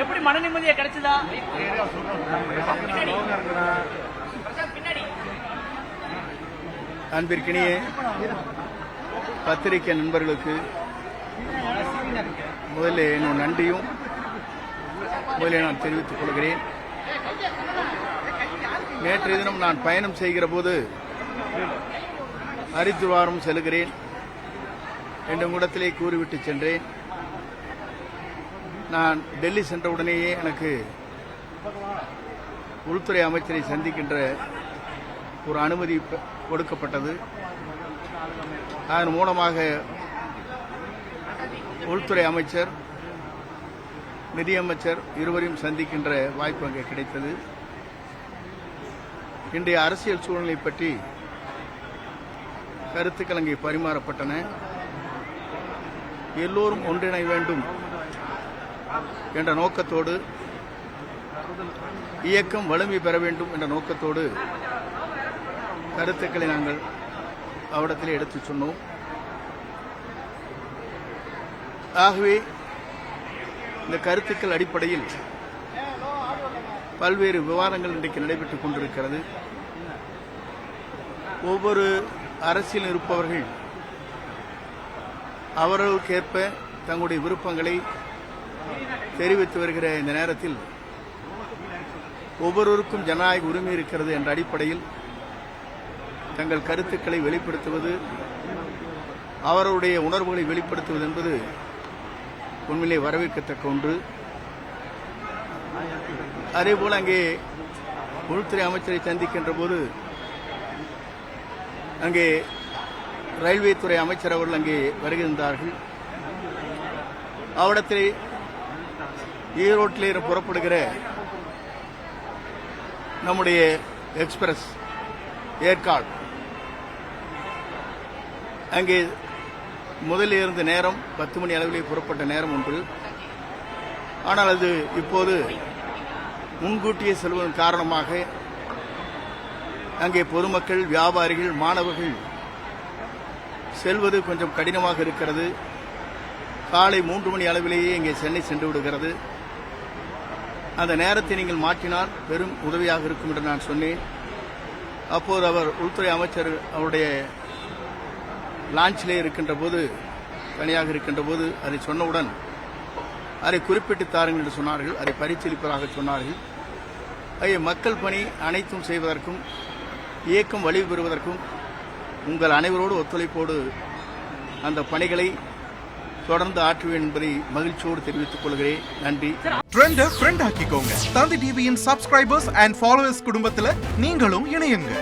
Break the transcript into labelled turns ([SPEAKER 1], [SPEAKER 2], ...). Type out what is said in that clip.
[SPEAKER 1] எப்படி மன நிம்மதியா கிடைச்சதா?
[SPEAKER 2] அன்பிற்கினிய பத்திரிகை நண்பர்களுக்கு முதல்ல என்னுடைய நன்றியும் முதலில் நான் தெரிவித்துக் கொள்கிறேன். நேற்றைய தினம் நான் பயணம் செய்கிற போது ஹரித்வாரம் செல்கிறேன் என்ற இடத்திலே கூறிவிட்டு சென்றேன். நான் டெல்லி சென்றவுடனேயே எனக்கு உள்துறை அமைச்சரை சந்திக்கின்ற ஒரு அனுமதி கொடுக்கப்பட்டது. அதன் மூலமாக உள்துறை அமைச்சர், நிதியமைச்சர் இருவரையும் சந்திக்கின்ற வாய்ப்பு அங்கே கிடைத்தது. இன்றைய அரசியல் சூழ்நிலை பற்றி கருத்துக்கள் அங்கே பரிமாறப்பட்டன. எல்லோரும் ஒன்றிணை வேண்டும் என்ற நோக்கத்தோடு, இயக்கம் வலிமை பெற வேண்டும் என்ற நோக்கத்தோடு கருத்துக்களை நாங்கள் அவரிடத்திலே எடுத்துச் சொன்னோம். ஆகவே இந்த கருத்துக்கள் அடிப்படையில் பல்வேறு விவாதங்கள் இன்றைக்கு நடைபெற்றுக் கொண்டிருக்கிறது. ஒவ்வொரு அரசியல் இருப்பவர்கள் அவர்களுக்கேற்ப தங்களுடைய விருப்பங்களை தெரிவித்து வருகிற இந்த நேரத்தில் ஒவ்வொருவருக்கும் ஜனநாயக உரிமை இருக்கிறது என்ற அடிப்படையில் தங்கள் கருத்துக்களை வெளிப்படுத்துவது, அவருடைய உணர்வுகளை வெளிப்படுத்துவது என்பது உண்மையிலே வரவேற்கத்தக்க ஒன்று. அதேபோல் அங்கே உள்துறை அமைச்சரை சந்திக்கின்ற போது அங்கே ரயில்வே துறை அமைச்சர் அவர்கள் அங்கே வருகின்றார்கள். அவரிடத்திலே ஈரோட்டிலே புறப்படுகிற நம்முடைய எக்ஸ்பிரஸ் ஏற்காடு அங்கே முதலில் இருந்த நேரம் 10 மணி அளவிலே புறப்பட்ட நேரம் ஒன்று. ஆனால் அது இப்போது முன்கூட்டியே செல்வதன் காரணமாக அங்கே பொதுமக்கள், வியாபாரிகள், மாணவர்கள் செல்வது கொஞ்சம் கடினமாக இருக்கிறது. காலை 3 மணி அளவிலேயே இங்கே சென்னை சென்று விடுகிறது. அந்த நேரத்தை நீங்கள் மாற்றினால் பெரும் உதவியாக இருக்கும் என்று நான் சொன்னேன். அப்போது அவர் உள்துறை அமைச்சர் அவருடைய லான்ச்சிலே இருக்கின்ற போது, தனியாக இருக்கின்ற போது அதை சொன்னவுடன் அதை குறிப்பிட்டு தாருங்கள் என்று சொன்னார்கள். அதை பரிசீலிப்பதாக சொன்னார்கள். மக்கள் பணி அனைத்தும் செய்வதற்கும், இயக்கம் வலிவு பெறுவதற்கும் உங்கள் அனைவரோடு ஒத்துழைப்போடு அந்த பணிகளை தொடர்ந்து ஆற்றுவேன் என்பதை மகிழ்ச்சியோடு தெரிவித்துக் கொள்கிறேன். நன்றி.
[SPEAKER 3] ட்ரெண்ட ஃப்ரெண்ட் ஆக்கிக்கோங்க. தந்தி டிவியின் சப்ஸ்கிரைபர்ஸ் அண்ட் ஃபாலோவர்ஸ் குடும்பத்தில் நீங்களும் இணையுங்க.